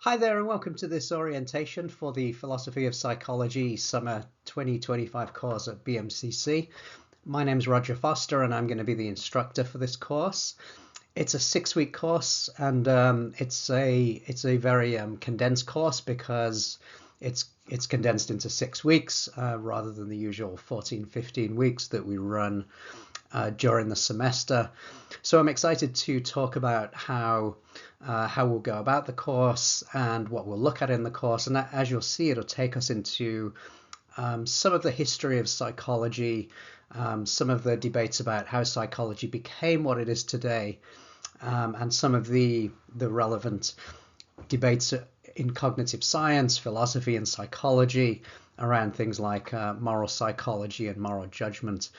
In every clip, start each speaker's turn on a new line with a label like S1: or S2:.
S1: Hi there and welcome to this orientation for the Philosophy of Psychology Summer 2025 course at BMCC. My name's Roger Foster and I'm going to be the instructor for this course. It's a 6-week course and it's a very condensed course because it's condensed into 6 weeks rather than the usual 14-15 weeks that we run during the semester. So I'm excited to talk about how we'll go about the course and what we'll look at in the course. And as you'll see, it'll take us into some of the history of psychology, some of the debates about how psychology became what it is today, and some of the relevant debates in cognitive science, philosophy, and psychology around things like moral psychology and moral judgment.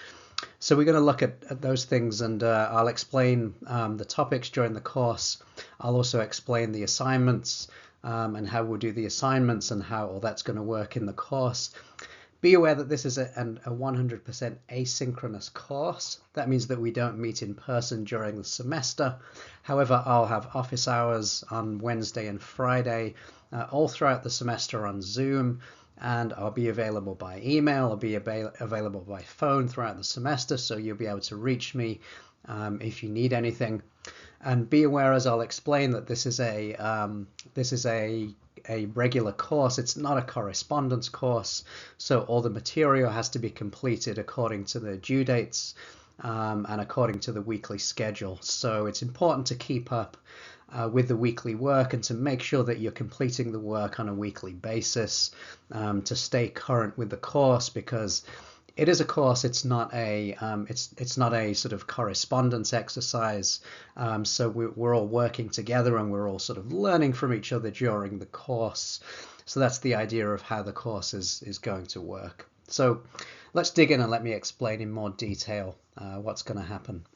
S1: So we're going to look at those things, and I'll explain the topics during the course. I'll also explain the assignments and how we'll do the assignments and how all that's going to work in the course. Be aware that this is a 100% asynchronous course. That means that we don't meet in person during the semester. However, I'll have office hours on Wednesday and Friday all throughout the semester on Zoom. And I'll be available by email, I'll be available by phone throughout the semester, so you'll be able to reach me if you need anything. And be aware, as I'll explain, that this is a regular course. It's not a correspondence course, so all the material has to be completed according to the due dates and according to the weekly schedule. So it's important to keep up with the weekly work and to make sure that you're completing the work on a weekly basis to stay current with the course, because it is a course. It's not a sort of correspondence exercise. So we're all working together and we're all sort of learning from each other during the course. So that's the idea of how the course is going to work. So let's dig in and let me explain in more detail what's going to happen.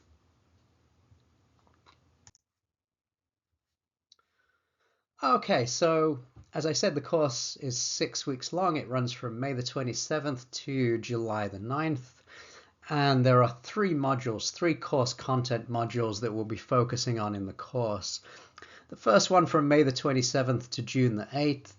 S1: Okay, so as I said, the course is 6 weeks long. It runs from May the 27th to July the 9th. And there are 3 modules, 3 course content modules that we'll be focusing on in the course. The first one from May the 27th to June the 8th.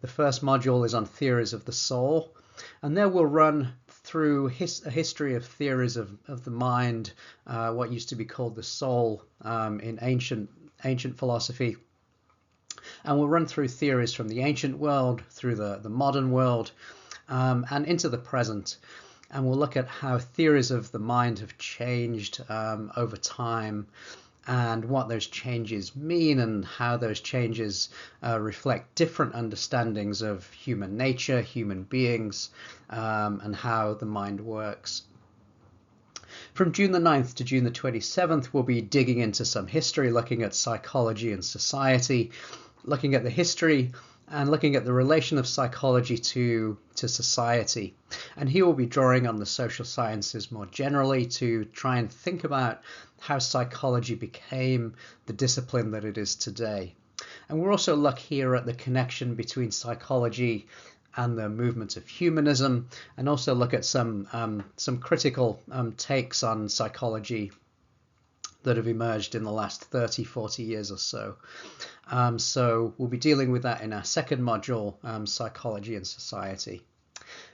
S1: The first module is on theories of the soul. And there we'll run through a history of theories of the mind, what used to be called the soul in ancient philosophy. And we'll run through theories from the ancient world, through the modern world, and into the present. And we'll look at how theories of the mind have changed over time, and what those changes mean, and how those changes reflect different understandings of human nature, human beings, and how the mind works. From June the 9th to June the 27th, we'll be digging into some history, looking at psychology and society, looking at the history and looking at the relation of psychology to society. And here we'll be drawing on the social sciences more generally to try and think about how psychology became the discipline that it is today. And we'll also look here at the connection between psychology and the movement of humanism, and also look at some critical takes on psychology that have emerged in the last 30, 40 years or so. So we'll be dealing with that in our second module, Psychology and Society.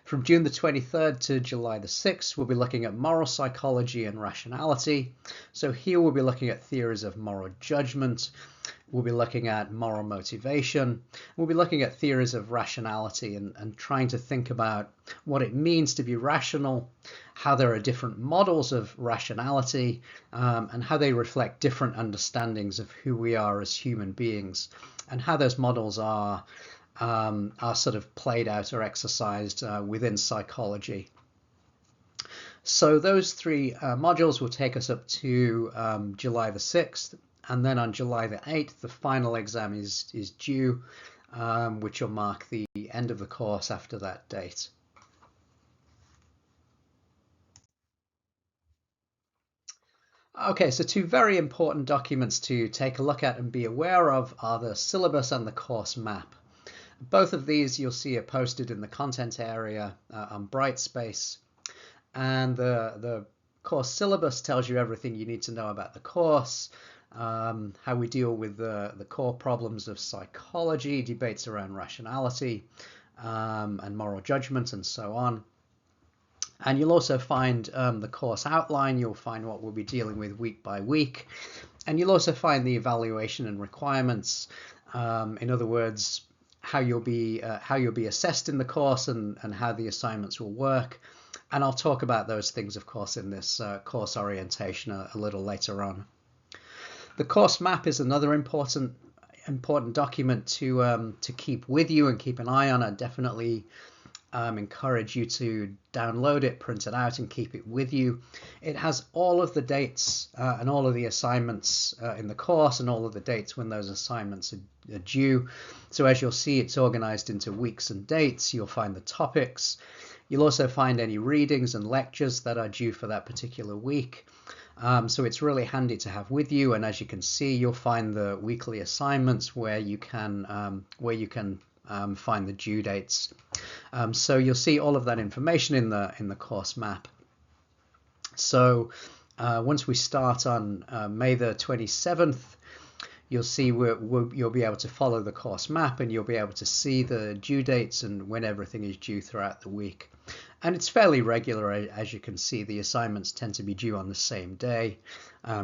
S1: From June the 23rd to July the 6th, we'll be looking at moral psychology and rationality. So here we'll be looking at theories of moral judgment. We'll be looking at moral motivation. We'll be looking at theories of rationality and trying to think about what it means to be rational, how there are different models of rationality, and how they reflect different understandings of who we are as human beings, and how those models are sort of played out or exercised within psychology. So those 3 modules will take us up to July the 6th. And then on July the 8th, the final exam is due, which will mark the end of the course after that date. Okay, so 2 very important documents to take a look at and be aware of are the syllabus and the course map. Both of these you'll see are posted in the content area on Brightspace. And the course syllabus tells you everything you need to know about the course. how we deal with the core problems of psychology, debates around rationality, and moral judgment, and so on. And you'll also find the course outline. You'll find what we'll be dealing with week by week. And you'll also find the evaluation and requirements. In other words, how you'll be assessed in the course and how the assignments will work. And I'll talk about those things, of course, in this course orientation a little later on. The course map is another important document to keep with you and keep an eye on. I definitely encourage you to download it, print it out, and keep it with you. It has all of the dates and all of the assignments in the course and all of the dates when those assignments are due. So as you'll see, it's organized into weeks and dates. You'll find the topics. You'll also find any readings and lectures that are due for that particular week. So it's really handy to have with you. And as you can see, you'll find the weekly assignments where you can find the due dates. So you'll see all of that information in the course map. So once we start on May the 27th, you'll see you'll be able to follow the course map, and you'll be able to see the due dates and when everything is due throughout the week. And it's fairly regular. As you can see, the assignments tend to be due on the same day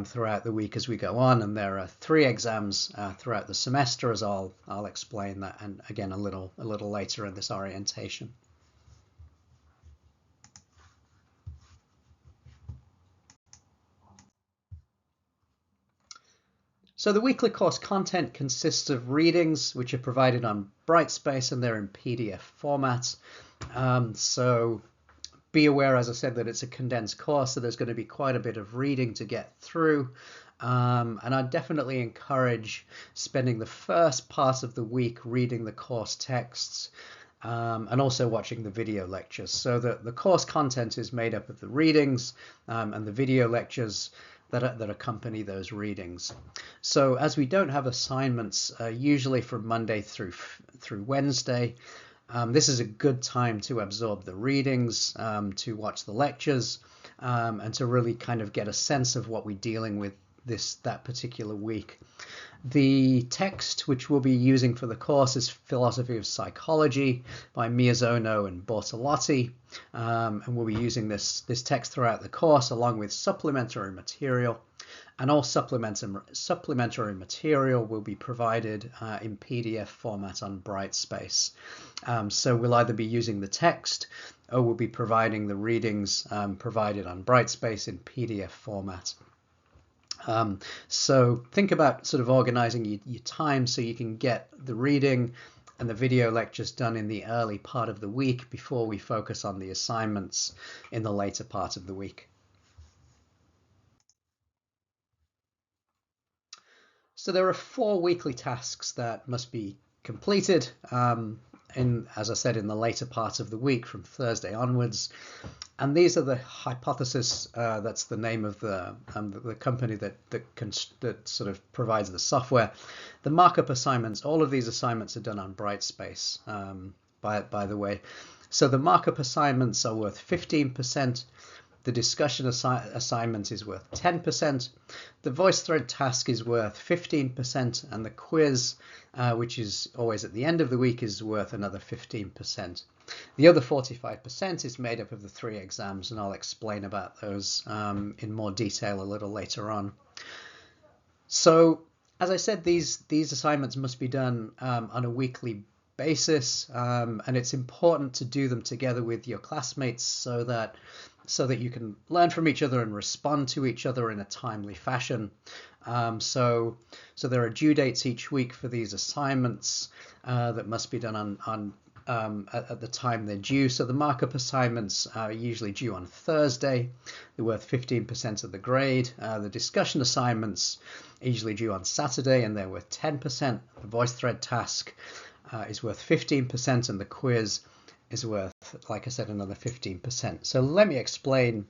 S1: throughout the week as we go on, and there are 3 exams throughout the semester, as I'll explain that, and again a little later in this orientation. So the weekly course content consists of readings which are provided on Brightspace, and they're in PDF format. So be aware, as I said, that it's a condensed course, so there's going to be quite a bit of reading to get through. And I definitely encourage spending the first part of the week reading the course texts and also watching the video lectures. So that the course content is made up of the readings and the video lectures that accompany those readings. So as we don't have assignments usually from Monday through Wednesday, this is a good time to absorb the readings, to watch the lectures, and to really kind of get a sense of what we're dealing with that particular week. The text which we'll be using for the course is Philosophy of Psychology by Miyazono and Bortolotti, and we'll be using this text throughout the course along with supplementary material, and all supplementary material will be provided in PDF format on Brightspace. So we'll either be using the text or we'll be providing the readings provided on Brightspace in PDF format. So think about sort of organizing your time so you can get the reading and the video lectures done in the early part of the week before we focus on the assignments in the later part of the week. So there are 4 weekly tasks that must be completed as I said, in the later part of the week from Thursday onwards. And these are the hypothesis, that's the name of the company that sort of provides the software. The markup assignments, all of these assignments are done on Brightspace, by the way. So the markup assignments are worth 15%. The discussion assignment is worth 10%. The VoiceThread task is worth 15%, and the quiz, which is always at the end of the week, is worth another 15%. The other 45% is made up of the 3 exams, and I'll explain about those in more detail a little later on. So, as I said, these assignments must be done on a weekly basis, and it's important to do them together with your classmates so that you can learn from each other and respond to each other in a timely fashion. So there are due dates each week for these assignments that must be done at the time they're due. So the markup assignments are usually due on Thursday. They're worth 15% of the grade. The discussion assignments are usually due on Saturday, and they're worth 10%. The VoiceThread task is worth 15%, and the quiz is worth, like I said, another 15%. So let me explain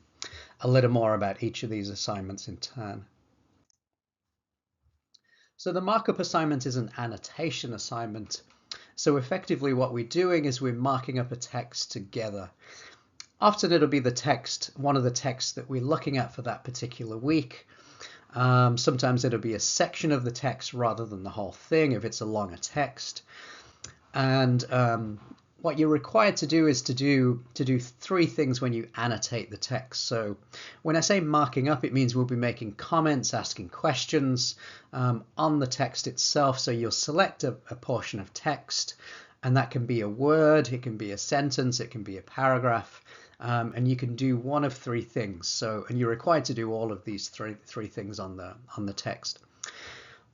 S1: a little more about each of these assignments in turn. So the markup assignment is an annotation assignment. So effectively what we're doing is we're marking up a text together. Often it'll be one of the texts that we're looking at for that particular week. Sometimes it'll be a section of the text rather than the whole thing if it's a longer text. And what you're required to do is to do three things when you annotate the text. So when I say marking up, it means we'll be making comments, asking questions on the text itself. So you'll select a portion of text, and that can be a word, it can be a sentence, it can be a paragraph, and you can do one of three things. So, and you're required to do all of these three things on the text.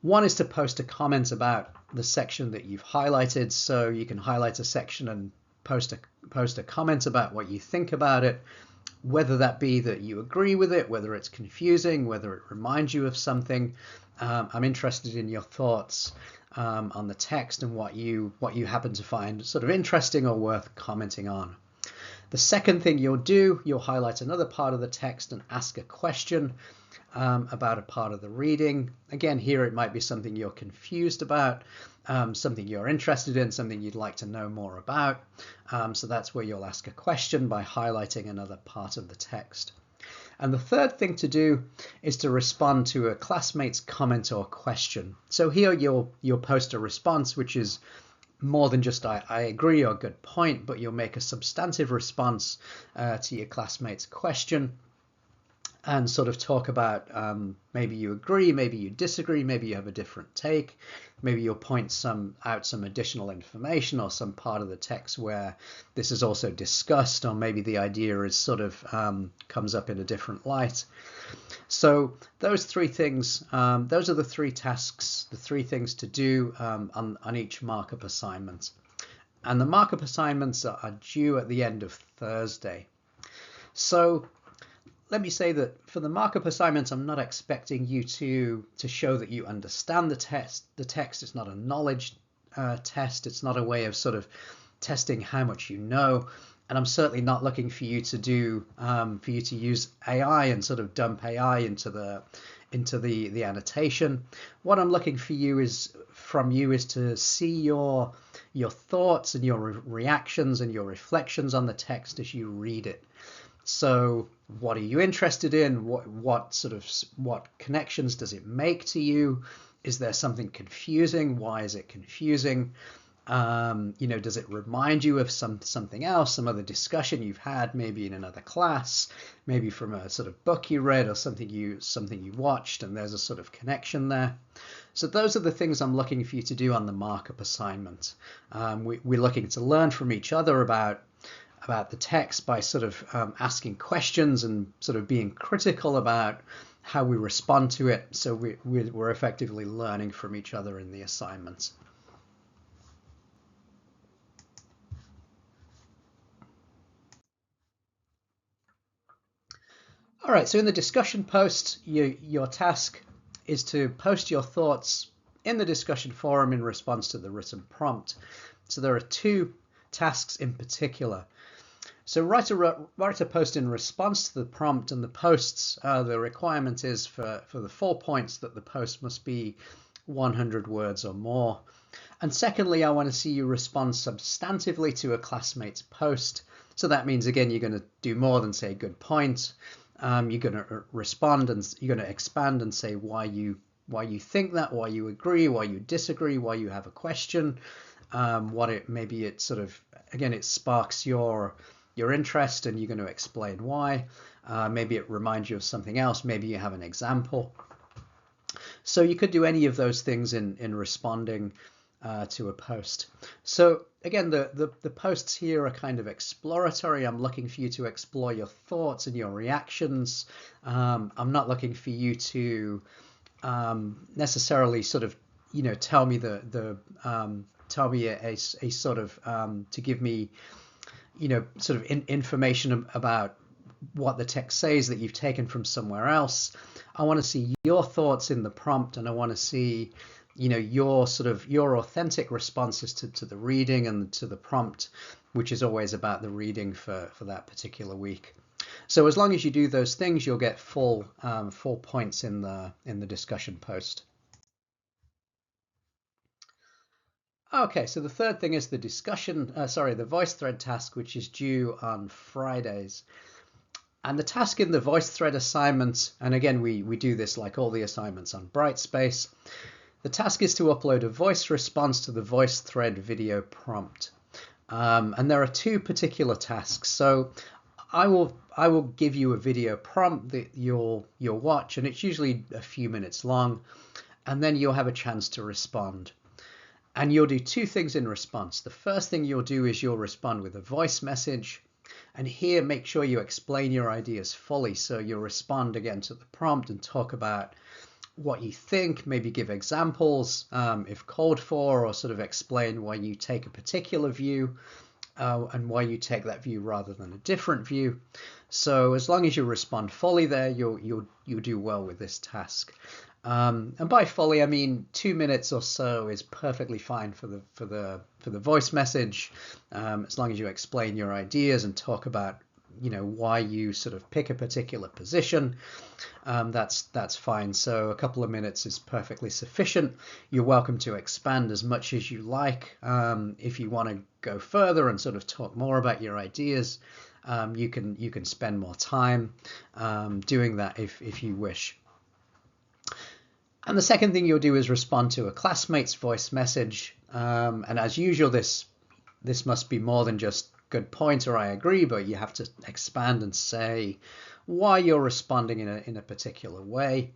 S1: One is to post a comment about the section that you've highlighted. So you can highlight a section and post a comment about what you think about it, whether that be that you agree with it, whether it's confusing, whether it reminds you of something. I'm interested in your thoughts on the text and what you happen to find sort of interesting or worth commenting on. The second thing you'll do, you'll highlight another part of the text and ask a question about a part of the reading. Again, here it might be something you're confused about, something you're interested in, something you'd like to know more about. So that's where you'll ask a question by highlighting another part of the text. And the third thing to do is to respond to a classmate's comment or question. So here you'll post a response which is more than just I agree or good point, but you'll make a substantive response to your classmate's question and sort of talk about maybe you agree, maybe you disagree, maybe you have a different take, maybe you'll point out some additional information or some part of the text where this is also discussed, or maybe the idea is sort of comes up in a different light. So those three things, those are the three tasks, the three things to do on each markup assignment. And the markup assignments are due at the end of Thursday. So let me say that for the markup assignments, I'm not expecting you to show that you understand the text. The text is not a knowledge test. It's not a way of sort of testing how much you know. And I'm certainly not looking for you to use AI and sort of dump AI into the annotation. What I'm looking for you is to see your thoughts and your reactions and your reflections on the text as you read it. So what are you interested in? What connections does it make to you? Is there something confusing? Why is it confusing? Does it remind you of something else, some other discussion you've had, maybe in another class, maybe from a sort of book you read or something you watched, and there's a sort of connection there. So those are the things I'm looking for you to do on the markup assignment. We're looking to learn from each other about the text by sort of asking questions and sort of being critical about how we respond to it. So we're effectively learning from each other in the assignments. All right, so in the discussion post, your task is to post your thoughts in the discussion forum in response to the written prompt. So there are two tasks in particular. So write a post in response to the prompt, and the posts, the requirement is for the 4 points that the post must be 100 words or more. And secondly, I want to see you respond substantively to a classmate's post. So that means, again, you're going to do more than say good point. You're going to respond and you're going to expand and say why you think that, why you agree, why you disagree, why you have a question, maybe it sort of, again, it sparks your interest and you're going to explain why. Maybe it reminds you of something else. Maybe you have an example. So you could do any of those things in responding to a post. So again, the posts here are kind of exploratory. I'm looking for you to explore your thoughts and your reactions. I'm not looking for you to necessarily sort of, tell me tell me a sort of to give me, sort of information about what the text says that you've taken from somewhere else. I want to see your thoughts in the prompt, and I want to see, your authentic responses to the reading and to the prompt, which is always about the reading for that particular week. So as long as you do those things, you'll get full points in the discussion post. Okay, so the third thing is the the VoiceThread task, which is due on Fridays. And the task in the VoiceThread assignment, and again, we do this like all the assignments on Brightspace, the task is to upload a voice response to the VoiceThread video prompt. And there are two particular tasks. So I will give you a video prompt that you'll watch, and it's usually a few minutes long, and then you'll have a chance to respond. And you'll do two things in response. The first thing you'll do is you'll respond with a voice message. And here, make sure you explain your ideas fully. So you'll respond again to the prompt and talk about what you think, maybe give examples if called for, or sort of explain why you take a particular view and why you take that view rather than a different view. So as long as you respond fully there, you'll do well with this task. And by fully, I mean 2 minutes or so is perfectly fine for the voice message, as long as you explain your ideas and talk about, you know, why you sort of pick a particular position. That's fine. So a couple of minutes is perfectly sufficient. You're welcome to expand as much as you like. If you want to go further and sort of talk more about your ideas, you can spend more time doing that if you wish. And the second thing you'll do is respond to a classmate's voice message. And as usual, this must be more than just good point or I agree, but you have to expand and say why you're responding in a particular way.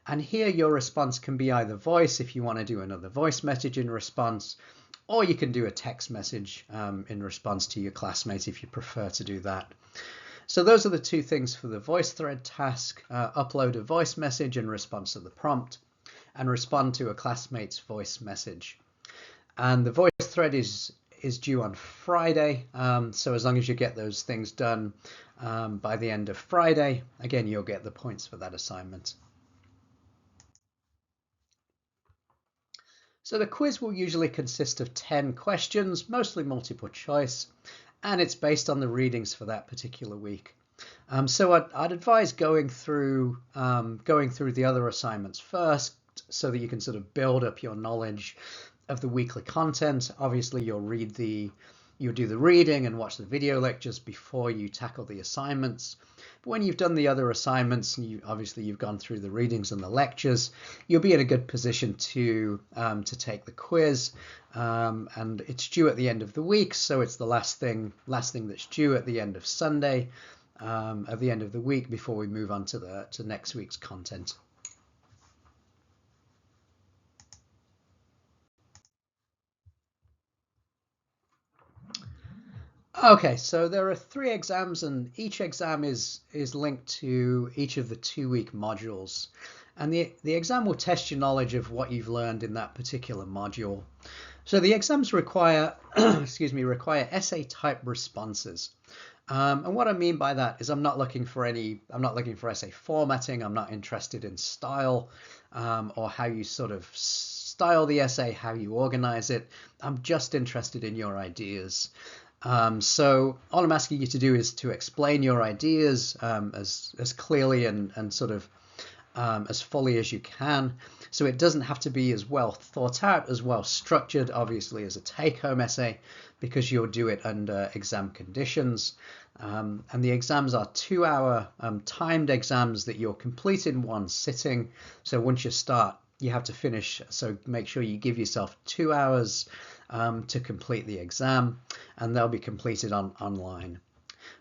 S1: And here your response can be either voice if you want to do another voice message in response, or you can do a text message in response to your classmates if you prefer to do that. So those are the two things for the VoiceThread task: upload a voice message in response to the prompt, and respond to a classmate's voice message. And the VoiceThread is due on Friday, so as long as you get those things done by the end of Friday, again, you'll get the points for that assignment. So the quiz will usually consist of 10 questions, mostly multiple choice, and it's based on the readings for that particular week. So I'd advise going through the other assignments first, so that you can sort of build up your knowledge of the weekly content. Obviously, you'll do the reading and watch the video lectures before you tackle the assignments. But when you've done the other assignments and you've gone through the readings and the lectures, you'll be in a good position to take the quiz. And it's due at the end of the week, so it's the last thing that's due at the end of Sunday, at the end of the week, before we move on to next week's content. Okay, so there are 3 exams, and each exam is linked to each of the 2-week modules. And the exam will test your knowledge of what you've learned in that particular module. So the exams require essay type responses. And what I mean by that is I'm not looking for essay formatting. I'm not interested in style or how you sort of style the essay, how you organize it. I'm just interested in your ideas. So all I'm asking you to do is to explain your ideas as clearly and sort of as fully as you can. So it doesn't have to be as well thought out, as well structured, obviously, as a take-home essay, because you'll do it under exam conditions. And the exams are 2-hour timed exams that you'll complete in one sitting. So once you start, you have to finish. So make sure you give yourself 2 hours to complete the exam, and they'll be completed online.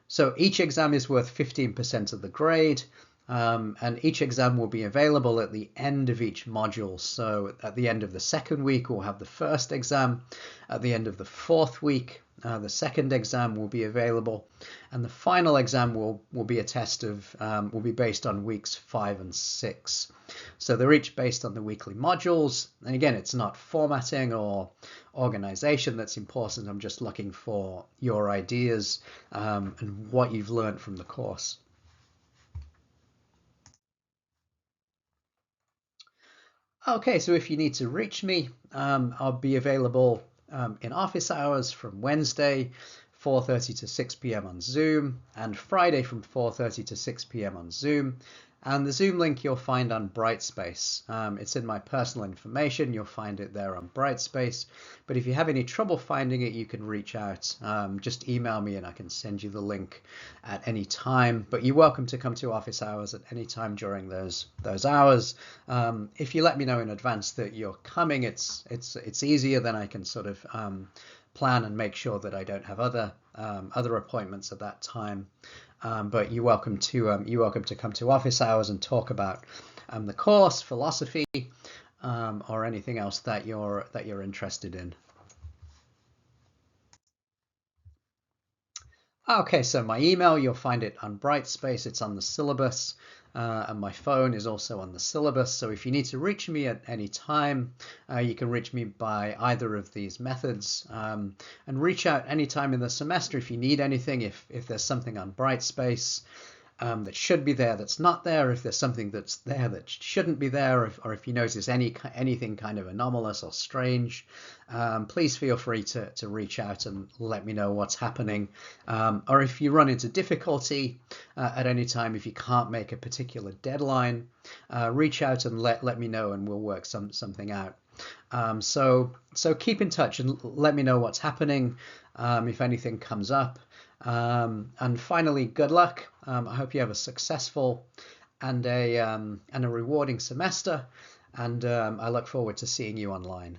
S1: So each exam is worth 15% of the grade, and each exam will be available at the end of each module. So at the end of the 2nd week, we'll have the first exam. At the end of the 4th week, the 2nd exam will be available, and the final exam will be a test of will be based on weeks 5 and 6. So they're each based on the weekly modules, and again, it's not formatting or organization that's important. I'm just looking for your ideas and what you've learned from the course. Okay, so if you need to reach me, I'll be available in office hours from Wednesday 4:30 to 6 p.m. on Zoom, and Friday from 4:30 to 6 p.m. on Zoom. And the Zoom link you'll find on Brightspace. It's in my personal information. You'll find it there on Brightspace. But if you have any trouble finding it, you can reach out. Just email me and I can send you the link at any time. But you're welcome to come to office hours at any time during those hours. If you let me know in advance that you're coming, it's easier. Then I can sort of plan and make sure that I don't have other appointments at that time. But you're welcome to come to office hours and talk about the course, philosophy, or anything else that you're interested in. Okay, so my email, you'll find it on Brightspace. It's on the syllabus, and my phone is also on the syllabus. So if you need to reach me at any time, you can reach me by either of these methods, and reach out anytime in the semester if you need anything. If there's something on Brightspace that should be there that's not there, if there's something that's there that shouldn't be there, or if you notice anything kind of anomalous or strange, please feel free to reach out and let me know what's happening. Or if you run into difficulty at any time, if you can't make a particular deadline, reach out and let me know and we'll work something out. So keep in touch and let me know what's happening if anything comes up. And finally, good luck. I hope you have a successful and a rewarding semester, and I look forward to seeing you online.